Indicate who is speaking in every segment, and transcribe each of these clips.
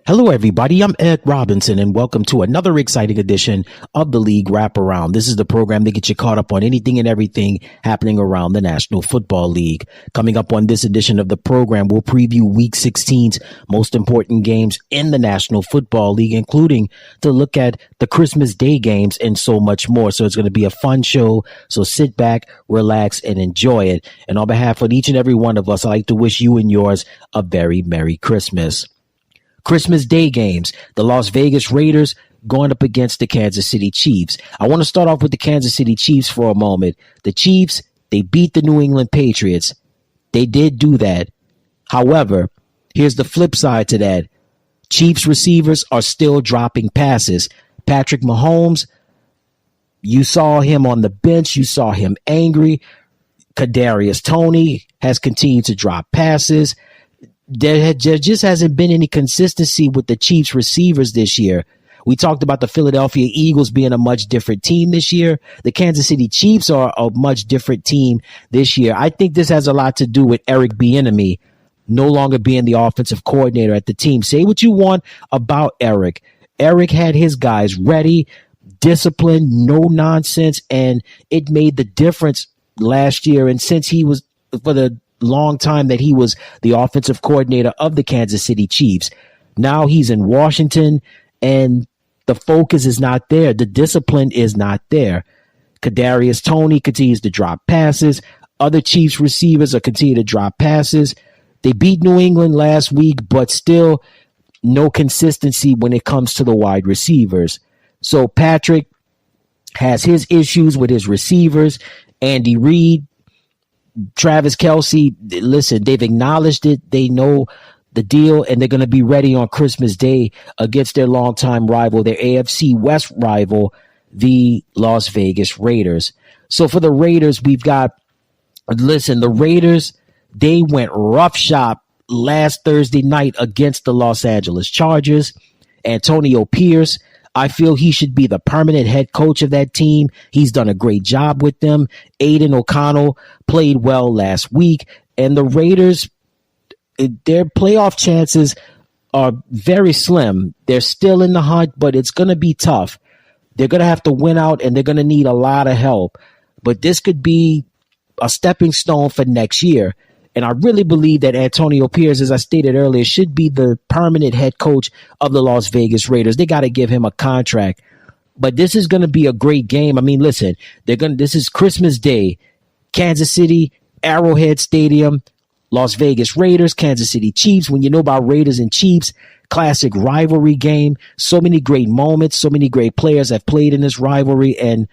Speaker 1: Hello, everybody. I'm Ed Robinson, and welcome to another exciting edition of the League Wraparound. This is the program that gets you caught up on anything and everything happening around the National Football League. Coming up on this edition of the program, we'll preview Week 16's most important games in the National Football League, including to look at the Christmas Day games and so much more. So it's going to be a fun show. So sit back, relax, and enjoy it. And on behalf of each and every one of us, I'd like to wish you and yours a very Merry Christmas. Christmas Day games, the Las Vegas Raiders going up against the Kansas City Chiefs. I want to start off with the Kansas City Chiefs for a moment. The Chiefs, they beat the New England Patriots. They did do that. However, here's the flip side to that. Chiefs receivers are still dropping passes. Patrick Mahomes, you saw him on the bench. You saw him angry. Kadarius Toney has continued to drop passes. There just hasn't been any consistency with the Chiefs receivers this year. We talked about the Philadelphia Eagles being a much different team this year. The Kansas City Chiefs are a much different team this year. I think this has a lot to do with Eric Bieniemy no longer being the offensive coordinator at the team. Say what you want about Eric. Eric had his guys ready, disciplined, no nonsense, and it made the difference last year. And since he was, for the long time that he was the offensive coordinator of the Kansas City Chiefs. Now he's in Washington and the focus is not there. The discipline is not there. Kadarius Toney continues to drop passes. Other Chiefs receivers are continuing to drop passes. They beat New England last week, but still no consistency when it comes to the wide receivers. So Patrick has his issues with his receivers. Andy Reid, Travis Kelce, listen, they've acknowledged it. They know the deal, and they're going to be ready on Christmas Day against their longtime rival, their AFC West rival, the Las Vegas Raiders. So for the Raiders, we've got, listen, the Raiders, they went roughshod last Thursday night against the Los Angeles Chargers. Antonio Pierce, I feel he should be the permanent head coach of that team. He's done a great job with them. Aiden O'Connell played well last week. And the Raiders, their playoff chances are very slim. They're still in the hunt, but it's going to be tough. They're going to have to win out, and they're going to need a lot of help. But this could be a stepping stone for next year. And I really believe that Antonio Pierce, as I stated earlier, should be the permanent head coach of the Las Vegas Raiders. They got to give him a contract. But this is going to be a great game. I mean, listen, this is Christmas Day. Kansas City, Arrowhead Stadium, Las Vegas Raiders, Kansas City Chiefs. When you know about Raiders and Chiefs, classic rivalry game. So many great moments. So many great players have played in this rivalry, and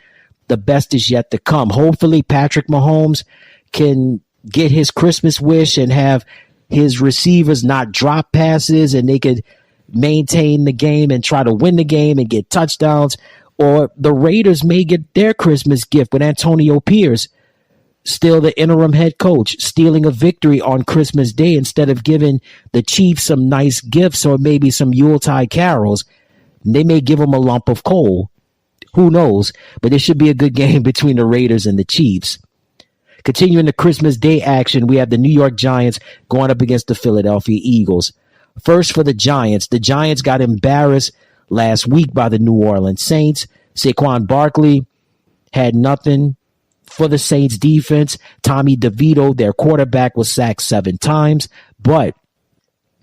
Speaker 1: the best is yet to come. Hopefully, Patrick Mahomes can get his Christmas wish and have his receivers not drop passes, and they could maintain the game and try to win the game and get touchdowns. Or the Raiders may get their Christmas gift with Antonio Pierce, still the interim head coach, stealing a victory on Christmas Day instead of giving the Chiefs some nice gifts or maybe some Yuletide carols. They may give them a lump of coal. Who knows? But it should be a good game between the Raiders and the Chiefs. Continuing the Christmas Day action, we have the New York Giants going up against the Philadelphia Eagles. First for the Giants got embarrassed last week by the New Orleans Saints. Saquon Barkley had nothing for the Saints defense. Tommy DeVito, their quarterback, was sacked 7 times. But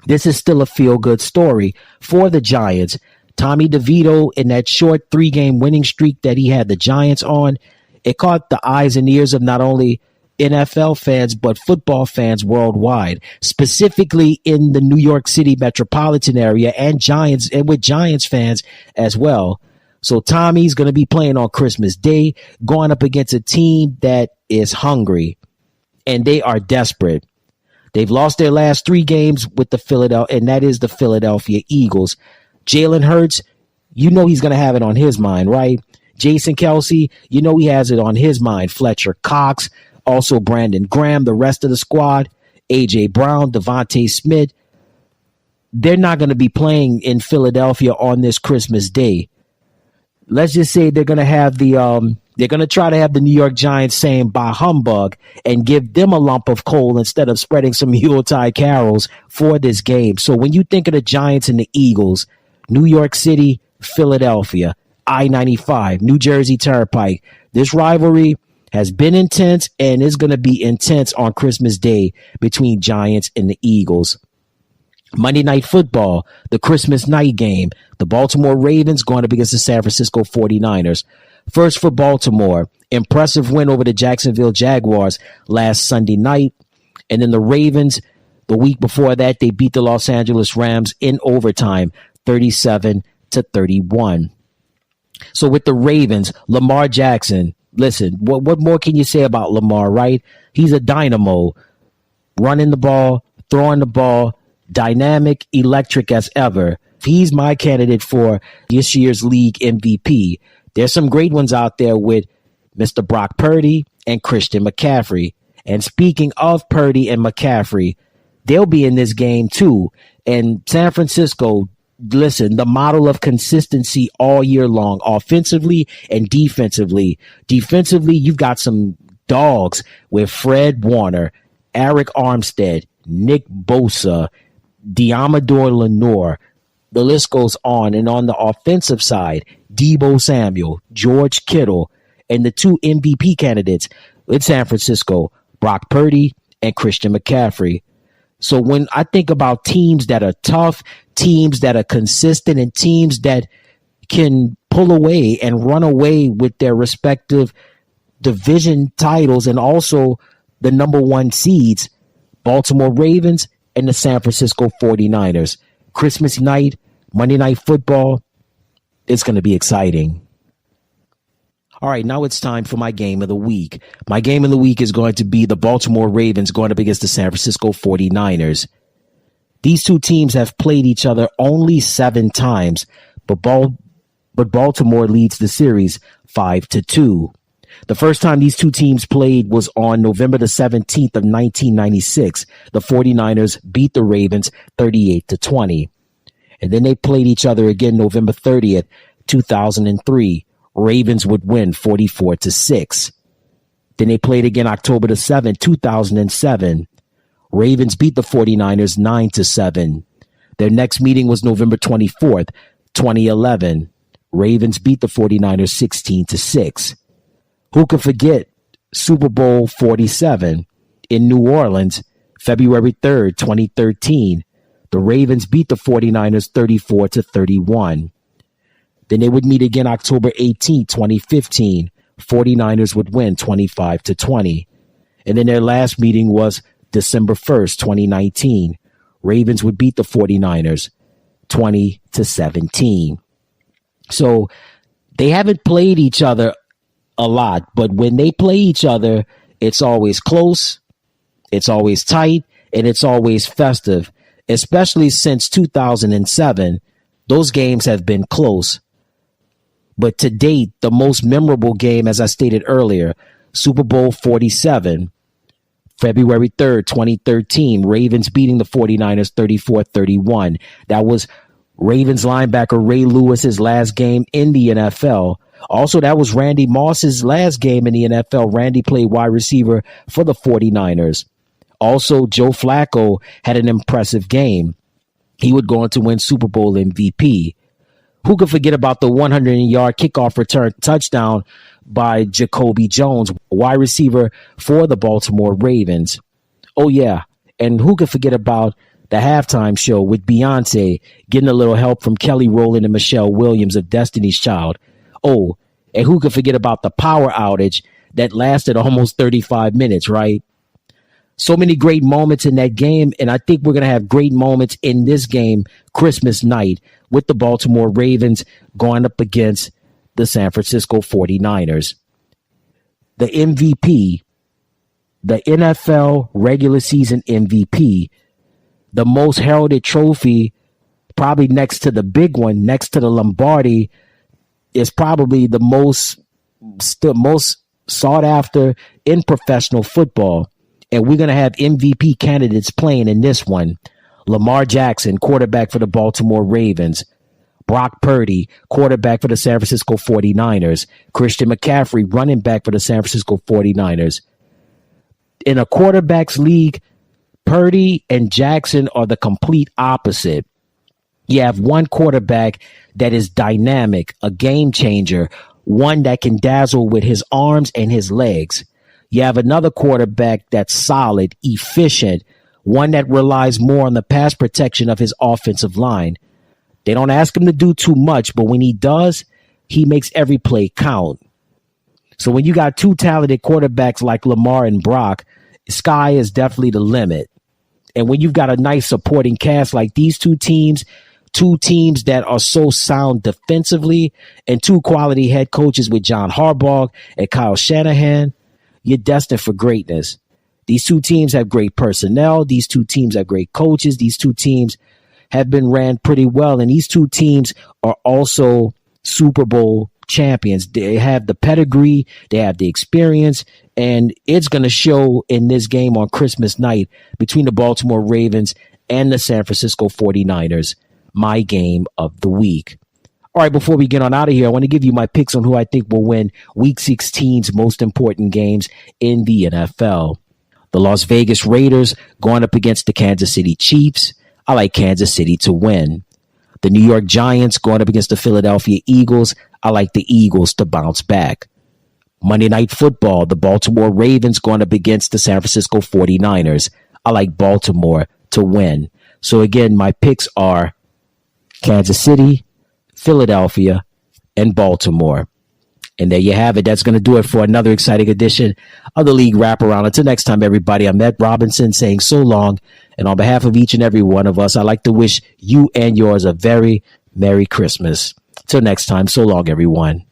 Speaker 1: this is still a feel-good story for the Giants. Tommy DeVito, in that short 3-game winning streak that he had the Giants on, it caught the eyes and ears of not only NFL fans, but football fans worldwide, specifically in the New York City metropolitan area and Giants, and with Giants fans as well. So Tommy's going to be playing on Christmas Day, going up against a team that is hungry, and they are desperate. They've lost their last 3 games with the Philadelphia, and that is the Philadelphia Eagles. Jalen Hurts, you know he's going to have it on his mind, right? Jason Kelce, you know he has it on his mind. Fletcher Cox, also Brandon Graham, the rest of the squad, A.J. Brown, Devontae Smith. They're not going to be playing in Philadelphia on this Christmas Day. Let's just say they're going to have the They're going to try to have the New York Giants saying bah humbug and give them a lump of coal instead of spreading some Yuletide carols for this game. So when you think of the Giants and the Eagles, New York City, Philadelphia, I-95, New Jersey Turnpike, this rivalry has been intense and is going to be intense on Christmas Day between Giants and the Eagles. Monday Night Football, the Christmas night game, the Baltimore Ravens going up against the San Francisco 49ers. First for Baltimore, impressive win over the Jacksonville Jaguars last Sunday night. And then the Ravens, the week before that, they beat the Los Angeles Rams in overtime, 37-31. So with the Ravens, Lamar Jackson, listen, what more can you say about Lamar, right? He's a dynamo, running the ball, throwing the ball, dynamic, electric as ever. He's my candidate for this year's league MVP. There's some great ones out there with Mr. Brock Purdy and Christian McCaffrey. And speaking of Purdy and McCaffrey, they'll be in this game too. And San Francisco, listen, the model of consistency all year long, offensively and defensively. Defensively, you've got some dogs with Fred Warner, Eric Armstead, Nick Bosa, Diamador Lenore. The list goes on. And on the offensive side, Deebo Samuel, George Kittle, and the two MVP candidates in San Francisco, Brock Purdy and Christian McCaffrey. So when I think about teams that are tough, teams that are consistent, and teams that can pull away and run away with their respective division titles and also the number one seeds, Baltimore Ravens and the San Francisco 49ers. Christmas night, Monday Night Football, it's going to be exciting. All right, now it's time for my game of the week. My game of the week is going to be the Baltimore Ravens going up against the San Francisco 49ers. These two teams have played each other only 7 times, but Baltimore leads the series 5-2. The first time these two teams played was on November the 17th of 1996. The 49ers beat the Ravens 38-20. And then they played each other again November 30th, 2003. Ravens would win 44-6. Then they played again October the 7th, 2007. Ravens beat the 49ers 9-7. Their next meeting was November 24th, 2011. Ravens beat the 49ers 16-6. Who could forget Super Bowl 47 in New Orleans, February 3rd, 2013. The Ravens beat the 49ers 34-31. Then they would meet again October 18, 2015. 49ers would win 25-20. And then their last meeting was December 1st, 2019. Ravens would beat the 49ers 20-17. So they haven't played each other a lot, but when they play each other, it's always close, it's always tight, and it's always festive. Especially since 2007, those games have been close. But to date, the most memorable game, as I stated earlier, Super Bowl 47, February 3rd, 2013, Ravens beating the 49ers 34-31. That was Ravens linebacker Ray Lewis's last game in the NFL. Also, that was Randy Moss's last game in the NFL. Randy played wide receiver for the 49ers. Also, Joe Flacco had an impressive game. He would go on to win Super Bowl MVP. Who could forget about the 100-yard kickoff return touchdown by Jacoby Jones, wide receiver for the Baltimore Ravens? Oh, yeah. And who could forget about the halftime show with Beyonce getting a little help from Kelly Rowland and Michelle Williams of Destiny's Child? Oh, and who could forget about the power outage that lasted almost 35 minutes, right? So many great moments in that game, and I think we're going to have great moments in this game Christmas night with the Baltimore Ravens going up against the San Francisco 49ers. The MVP, the NFL regular season MVP, the most heralded trophy, probably next to the big one, next to the Lombardi, is probably the most sought after in professional football. And we're going to have MVP candidates playing in this one. Lamar Jackson, quarterback for the Baltimore Ravens. Brock Purdy, quarterback for the San Francisco 49ers. Christian McCaffrey, running back for the San Francisco 49ers. In a quarterbacks league, Purdy and Jackson are the complete opposite. You have one quarterback that is dynamic, a game changer, one that can dazzle with his arms and his legs. You have another quarterback that's solid, efficient, one that relies more on the pass protection of his offensive line. They don't ask him to do too much, but when he does, he makes every play count. So when you got two talented quarterbacks like Lamar and Brock, sky is definitely the limit. And when you've got a nice supporting cast like these two teams that are so sound defensively, and two quality head coaches with John Harbaugh and Kyle Shanahan, you're destined for greatness. These two teams have great personnel. These two teams have great coaches. These two teams have been ran pretty well. And these two teams are also Super Bowl champions. They have the pedigree. They have the experience. And it's going to show in this game on Christmas night between the Baltimore Ravens and the San Francisco 49ers, my game of the week. All right, before we get on out of here, I want to give you my picks on who I think will win Week 16's most important games in the NFL. The Las Vegas Raiders going up against the Kansas City Chiefs. I like Kansas City to win. The New York Giants going up against the Philadelphia Eagles. I like the Eagles to bounce back. Monday Night Football, the Baltimore Ravens going up against the San Francisco 49ers. I like Baltimore to win. So again, my picks are Kansas City, Philadelphia, and Baltimore. And there you have it. That's going to do it for another exciting edition of the League Wraparound. Until next time, everybody, I'm Ed Robinson saying so long. And on behalf of each and every one of us, I'd like to wish you and yours a very Merry Christmas. Till next time, so long, everyone.